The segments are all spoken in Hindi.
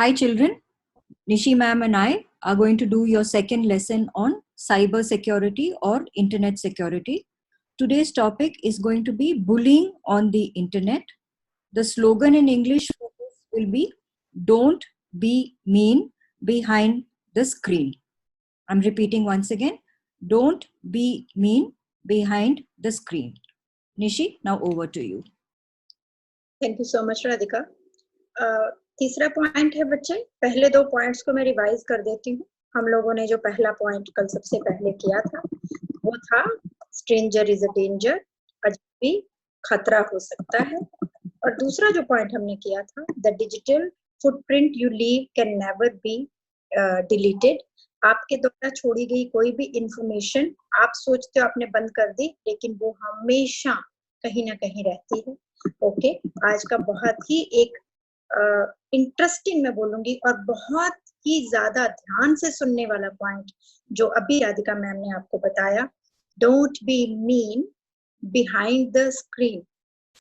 Hi children, Nishi ma'am and I are going to do your second lesson on cyber security or internet security. Today's topic is going to be bullying on the internet. The slogan in English for this will be don't be mean behind the screen. I'm repeating once again, don't be mean behind the screen. Nishi, now over to you. Thank you so much Radhika. तीसरा पॉइंट है बच्चे, पहले दो पॉइंट्स को मैं रिवाइज कर देती हूँ। हम लोगों ने जो पहला पॉइंट कल सबसे पहले किया था वो था स्ट्रेंजर इज अ डेंजर, अजनबी खतरा हो सकता है। और दूसरा जो पॉइंट हमने किया था, the digital footprint you leave can never be deleted. आपके द्वारा छोड़ी गई कोई भी इंफॉर्मेशन आप सोचते हो आपने बंद कर दी, लेकिन वो हमेशा कहीं ना कहीं रहती है। ओके, आज का बहुत ही एक इंटरेस्टिंग मैं बोलूंगी और बहुत ही ज्यादा ध्यान से सुनने वाला पॉइंट जो अभी राधिका मैम ने आपको बताया, don't be mean behind the screen.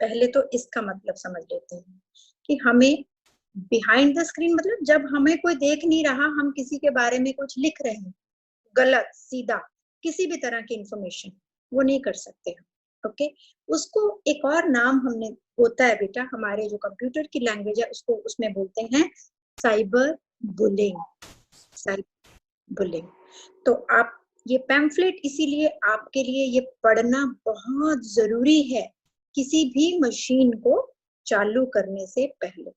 पहले तो इसका मतलब समझ लेते हैं कि हमें बिहाइंड द स्क्रीन मतलब जब हमें कोई देख नहीं रहा, हम किसी के बारे में कुछ लिख रहे हैं, गलत सीधा किसी भी तरह की इंफॉर्मेशन, वो नहीं कर सकते हम। ओके, उसको एक और नाम हमने होता है बेटा, हमारे जो कंप्यूटर की लैंग्वेज है उसको उसमें बोलते हैं साइबर बुलिंग। Cyber bullying. तो आप ये पैम्फलेट इसीलिए आपके लिए ये पढ़ना बहुत जरूरी है किसी भी मशीन को चालू करने से पहले।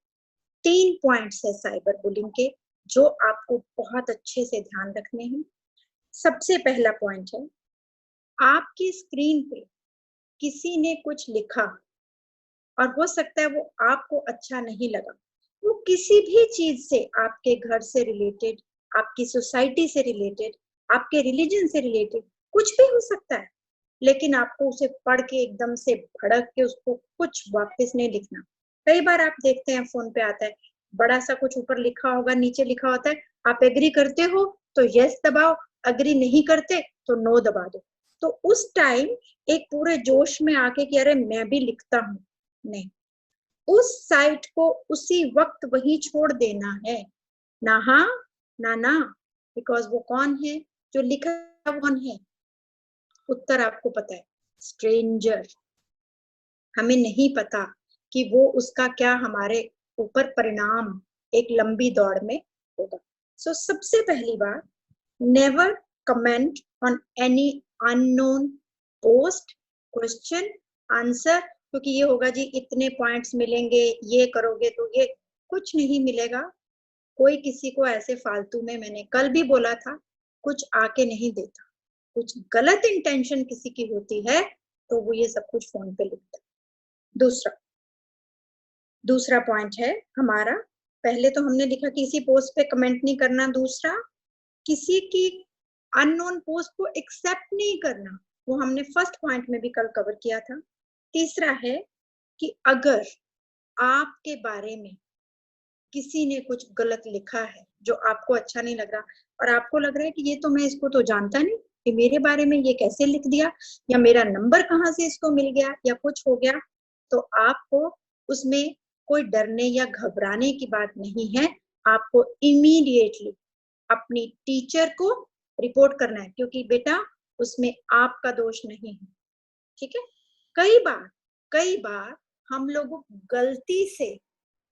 3 पॉइंट्स है साइबर बुलिंग के जो आपको बहुत अच्छे से ध्यान रखने हैं। सबसे पहला पॉइंट है, आपकी स्क्रीन पे किसी ने कुछ लिखा और हो सकता है वो आपको अच्छा नहीं लगा, वो किसी भी चीज से, आपके घर से रिलेटेड, आपकी सोसाइटी से रिलेटेड, आपके रिलीजन से रिलेटेड कुछ भी हो सकता है, लेकिन आपको उसे पढ़ के एकदम से भड़क के उसको कुछ वापस नहीं लिखना। कई बार आप देखते हैं फोन पे आता है बड़ा सा कुछ ऊपर लिखा होगा, नीचे लिखा होता है आप एग्री करते हो तो यस दबाओ, एग्री नहीं करते तो नो दबा दो। तो उस टाइम एक पूरे जोश में आके कि अरे मैं भी लिखता हूँ, नहीं, उस साइट को उसी वक्त वही छोड़ देना है। ना हाँ ना ना, बिकॉज वो कौन है जो लिखा, कौन है? उत्तर आपको पता है, स्ट्रेंजर। हमें नहीं पता कि वो उसका क्या हमारे ऊपर परिणाम एक लंबी दौड़ में होगा। सो सबसे पहली बात, never comment on any unknown post, question, answer, क्योंकि ये होगा जी इतने पॉइंट्स मिलेंगे, ये करोगे तो ये, कुछ नहीं मिलेगा। कोई किसी को ऐसे फालतू में, मैंने कल भी बोला था, कुछ आके नहीं देता। कुछ गलत इंटेंशन किसी की होती है तो वो ये सब कुछ फोन पे लिखता है। दूसरा पॉइंट है हमारा, पहले तो हमने लिखा किसी पोस्ट पे कमेंट नहीं करना, दूसरा किसी की अननोन पोस्ट को एक्सेप्ट नहीं करना, वो हमने फर्स्ट पॉइंट में भी कल कवर किया था। तीसरा है कि अगर आपके बारे में किसी ने कुछ गलत लिखा है जो आपको अच्छा नहीं लग रहा और आपको लग रहा है कि ये तो मैं इसको तो जानता नहीं, कि मेरे बारे में ये कैसे लिख दिया, या मेरा नंबर कहाँ से इसको मिल गया, या कुछ हो गया, तो आपको उसमें कोई डरने या घबराने की बात नहीं है। आपको इमीडिएटली अपनी टीचर को रिपोर्ट करना है, क्योंकि बेटा उसमें आपका दोष नहीं है। ठीक है, कई बार हम लोग गलती से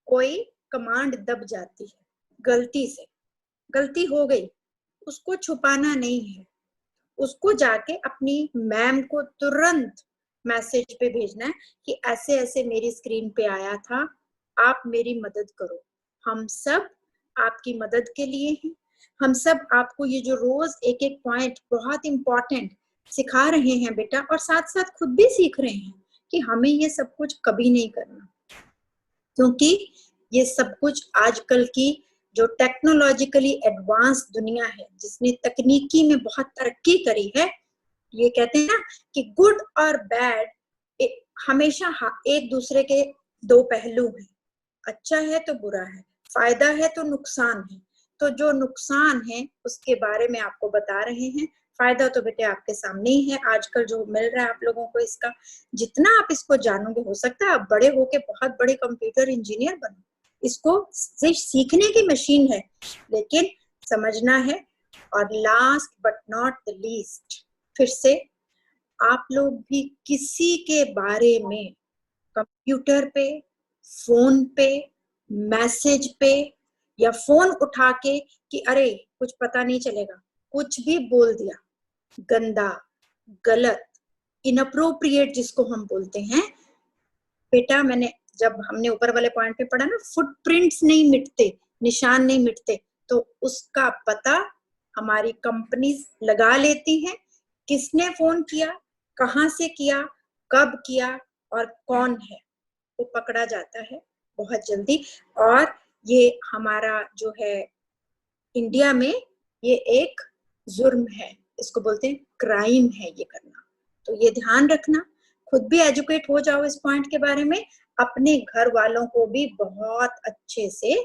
कोई कमांड दब जाती है, गलती से, गलती हो गई, उसको छुपाना नहीं है, उसको जाके अपनी मैम को तुरंत मैसेज पे भेजना है कि ऐसे ऐसे मेरी स्क्रीन पे आया था, आप मेरी मदद करो। हम सब आपकी मदद के लिए हैं। हम सब आपको ये जो रोज एक एक पॉइंट बहुत इंपॉर्टेंट सिखा रहे हैं बेटा, और साथ साथ खुद भी सीख रहे हैं कि हमें ये सब कुछ कभी नहीं करना, क्योंकि ये सब कुछ आजकल की जो टेक्नोलॉजिकली एडवांस दुनिया है, जिसने तकनीकी में बहुत तरक्की करी है, ये कहते हैं ना कि गुड और बैड हमेशा एक दूसरे के दो पहलू हैं। अच्छा है तो बुरा है, फायदा है तो नुकसान है। तो जो नुकसान है उसके बारे में आपको बता रहे हैं, फायदा तो बेटे आपके सामने ही है। आजकल जो मिल रहा है आप लोगों को, इसका जितना आप इसको जानोगे, हो सकता है आप बड़े होके बहुत बड़े कंप्यूटर इंजीनियर बनो, इसको सिर्फ सीखने की मशीन है, लेकिन समझना है। और last but not the least, फिर से आप लोग भी किसी के बारे में कंप्यूटर पे, फोन पे, मैसेज पे या फोन उठा के कि अरे कुछ पता नहीं चलेगा, कुछ भी बोल दिया, गंदा, गलत, इनअप्रोप्रिएट जिसको हम बोलते हैं, बेटा मैंने जब हमने ऊपर वाले पॉइंट पे पढ़ा ना, फुटप्रिंट्स नहीं मिटते, निशान नहीं मिटते, तो उसका पता हमारी कंपनीज लगा लेती हैं। किसने फोन किया, कहाँ से किया, कब किया और कौन है, वो पकड़ा जाता है बहुत जल्दी। और ये हमारा जो है इंडिया में ये एक जुर्म है, इसको बोलते हैं क्राइम है ये करना। तो ये ध्यान रखना, खुद भी एजुकेट हो जाओ इस पॉइंट के बारे में, अपने घर वालों को भी बहुत अच्छे से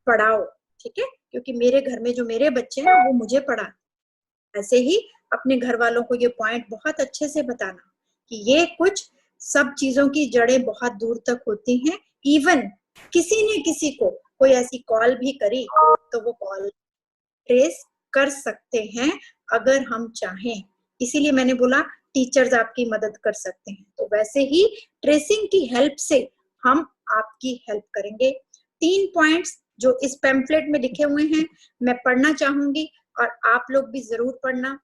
पढ़ाओ, ठीक है? क्योंकि मेरे घर में जो मेरे बच्चे हैं वो मुझे पढ़ा, ऐसे ही अपने घर वालों को ये पॉइंट बहुत अच्छे से बताना कि ये कुछ सब चीजों की जड़ें बहुत दूर तक होती हैं। इवन किसी ने किसी को कोई ऐसी कॉल भी करी तो वो कॉल ट्रेस कर सकते हैं अगर हम चाहें। इसीलिए मैंने बोला टीचर्स आपकी मदद कर सकते हैं, तो वैसे ही ट्रेसिंग की हेल्प से हम आपकी हेल्प करेंगे। 3 पॉइंट्स जो इस पैम्फलेट में लिखे हुए हैं मैं पढ़ना चाहूंगी और आप लोग भी जरूर पढ़ना।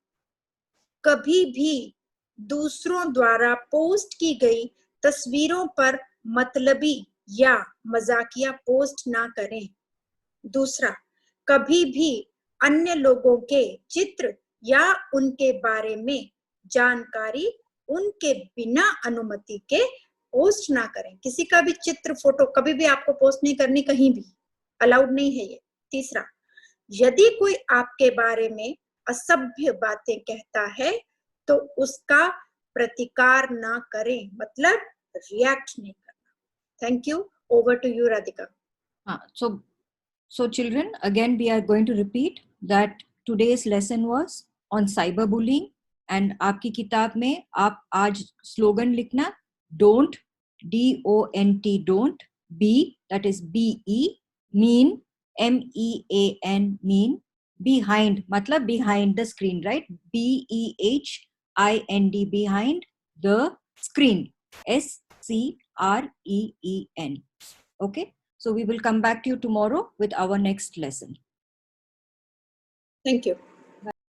कभी भी दूसरों द्वारा पोस्ट की गई तस्वीरों पर मतलबी या मजाकिया पोस्ट ना करें। दूसरा, कभी भी अन्य लोगों के चित्र या उनके बारे में जानकारी उनके बिना अनुमति के पोस्ट ना करें। किसी का भी चित्र, फोटो कभी भी आपको पोस्ट नहीं करनी, कहीं भी अलाउड नहीं है ये। तीसरा, यदि कोई आपके बारे में असभ्य बातें कहता है तो उसका प्रतिकार ना करें, मतलब रिएक्ट नहीं करना। Thank you. Over to you Radhika. So children, again we are going to repeat that today's lesson was on cyberbullying, and आपकी किताब में आप आज स्लोगन लिखना, don't, DONT, don't, be, that is BE, mean, MEAN, mean, behind, मतलब behind the screen, right? BEHIND, behind the screen, SCREEN. Okay. So we will come back to you tomorrow with our next lesson. Thank you.